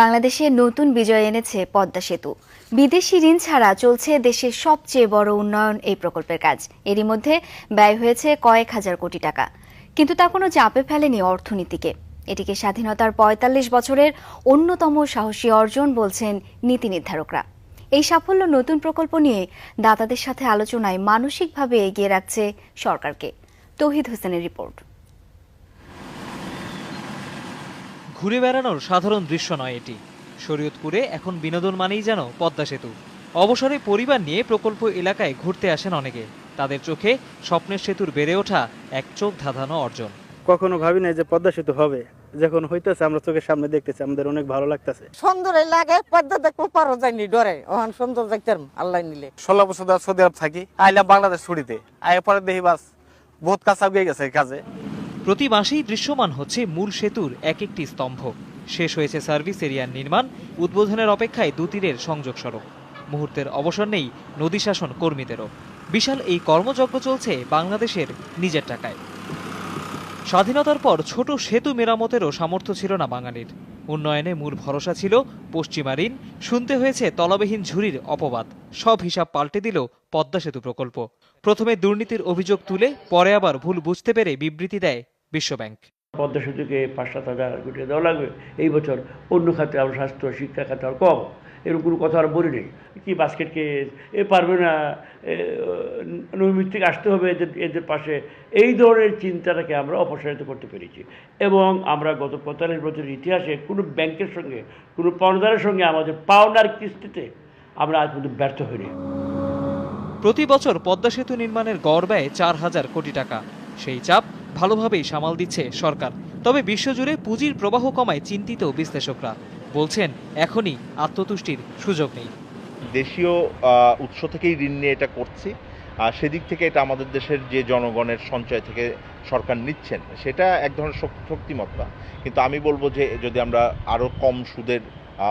বাংলাদেশে নতুন বিজয় এনেছে পদ্মা সেতু। বিদেশি ঋণ ছাড়া চলছে দেশের সবচেয়ে বড় উন্নয়ন এই প্রকল্পের কাজ। এরই মধ্যে ব্যয় হয়েছে কয়েক হাজার কোটি টাকা, কিন্তু তা কোনো চাপে ফেলেনি অর্থনীতিকে। এটিকে স্বাধীনতার ৪৫ বছরের অন্যতম সাহসী অর্জন বলছেন নীতি নির্ধারকরা। এই সাফল্য নতুন প্রকল্প নিয়ে দাতাদের সাথে আলোচনায় মানসিকভাবে এগিয়ে রাখছে সরকারকে। তৌহিদ হোসেনের রিপোর্ট। ঘুরে বেড়ানোর সাধারণ দৃশ্য নয় এটি। শরীয়তপুরে এখন বিনোদন মানেই যেন পদ্মা সেতু। অবসরে পরিবার নিয়ে প্রকল্প এলাকায় ঘুরতে আসেন অনেকে। তাদের চোখে স্বপ্নের সেতুর বেড়ে ওঠা এক চোখ ধাঁধানো অর্জন। কখনো ভাবি নাই যে পদ্মা সেতু হবে, যখন হইতেছে আমরা চোখের সামনে দেখতেছি, আমাদের অনেক ভালো লাগতেছে। সুন্দর লাগে, পদ্মা দেখবো পারো যায়নি ডরে, ওখান সুন্দর দেখতাম আল্লাহ নিলে। 16 বছর ধরে সৌদি আরব থাকি, আইলাম বাংলাদেশ ছুটিতে, আয় পরে দেখি বাস বহুত কাঁচা গিয়ে গেছে কাজে। প্রতি মাসেই দৃশ্যমান হচ্ছে মূল সেতুর এক একটি স্তম্ভ। শেষ হয়েছে সার্ভিস এরিয়ার নির্মাণ, উদ্বোধনের অপেক্ষায় দুতীরের সংযোগ সড়ক। মুহূর্তের অবসর নেই নদী শাসন কর্মীদেরও। বিশাল এই কর্মযজ্ঞ চলছে বাংলাদেশের নিজের টাকায়। স্বাধীনতার পর ছোট সেতু মেরামতেরও সামর্থ্য ছিল না বাঙালির। উন্নয়নে মূল ভরসা ছিল পশ্চিমা ঋণ। শুনতে হয়েছে তলাবিহীন ঝুরির অপবাদ। সব হিসাব পাল্টে দিল পদ্মা সেতু প্রকল্প। প্রথমে দুর্নীতির অভিযোগ তুলে পরে আবার ভুল বুঝতে পেরে বিবৃতি দেয় বিশ্বব্যাংক। পদ্মা সেতুকে ৫-৭ হাজার কোটি দেওয়া লাগবে এই বছর, অন্য খাতে আরও স্বাস্থ্য শিক্ষা খাতে আর কম, এরকম কোনো কথা আর বলি নেই। কি বাস্কেট কেস, এ পারবে না, নৈমিত্তিক আসতে হবে এদের পাশে, এই ধরনের চিন্তাটাকে আমরা অপসারিত করতে পেরেছি। এবং আমরা গত ৪৫ বছরের ইতিহাসে কোনো ব্যাংকের সঙ্গে, কোনো পাওনাদারের সঙ্গে আমাদের পাওনার কিস্তিতে আমরা আজ পর্যন্ত ব্যর্থ হইনি। প্রতি বছর পদ্মা সেতু নির্মাণের গড় ব্যয় ৪,০০০ কোটি টাকা। সেই চাপ ভালোভাবেই সামাল দিচ্ছে সরকার। তবে বিশ্বজুড়ে পুঁজির প্রবাহ কমায় চিন্তিত বিশ্লেষকরা। বলছেন এখনই আত্মতুষ্টির সুযোগ নেই। দেশীয় উৎস থেকেই ঋণ নিয়ে এটা করছি, আর সেদিক থেকে এটা আমাদের দেশের যে জনগণের সঞ্চয় থেকে সরকার নিচ্ছেন, সেটা এক ধরনের শক্তিমত্তা। কিন্তু আমি বলবো যে যদি আমরা আরও কম সুদের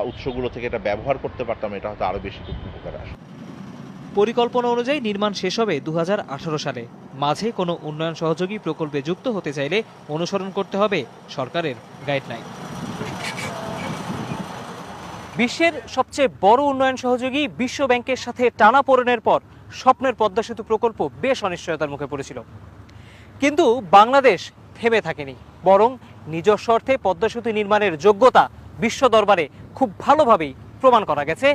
উৎসগুলো থেকে এটা ব্যবহার করতে পারতাম, এটা হয়তো আরও বেশি উপকার আসে। পরিকল্পনা অনুযায়ী নির্মাণ শেষ হবে ২০১৮ সালে। মাঝে কোনো উন্নয়ন সহযোগী প্রকল্পে যুক্ত হতে চাইলে অনুসরণ করতে হবে সরকারের গাইডলাইন। বিশ্বের সবচেয়ে বড় উন্নয়ন সহযোগী বিশ্ব ব্যাংকের সাথে টানাপোড়েনের পর স্বপ্নের পদ্মা সেতু প্রকল্প বেশ অনিশ্চয়তার মুখে পড়েছিল। কিন্তু বাংলাদেশ থেমে থাকেনি, বরং নিজস্ব অর্থে পদ্মা সেতু নির্মাণের যোগ্যতা বিশ্ব দরবারে খুব ভালোভাবেই প্রমাণ করা গেছে,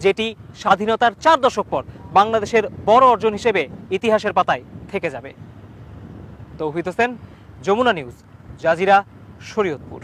যেটি স্বাধীনতার ৪ দশক পর বাংলাদেশের বড় অর্জন হিসেবে ইতিহাসের পাতায় থেকে যাবে। তৌহিদ হোসেন, যমুনা নিউজ, জাজিরা, শরীয়তপুর।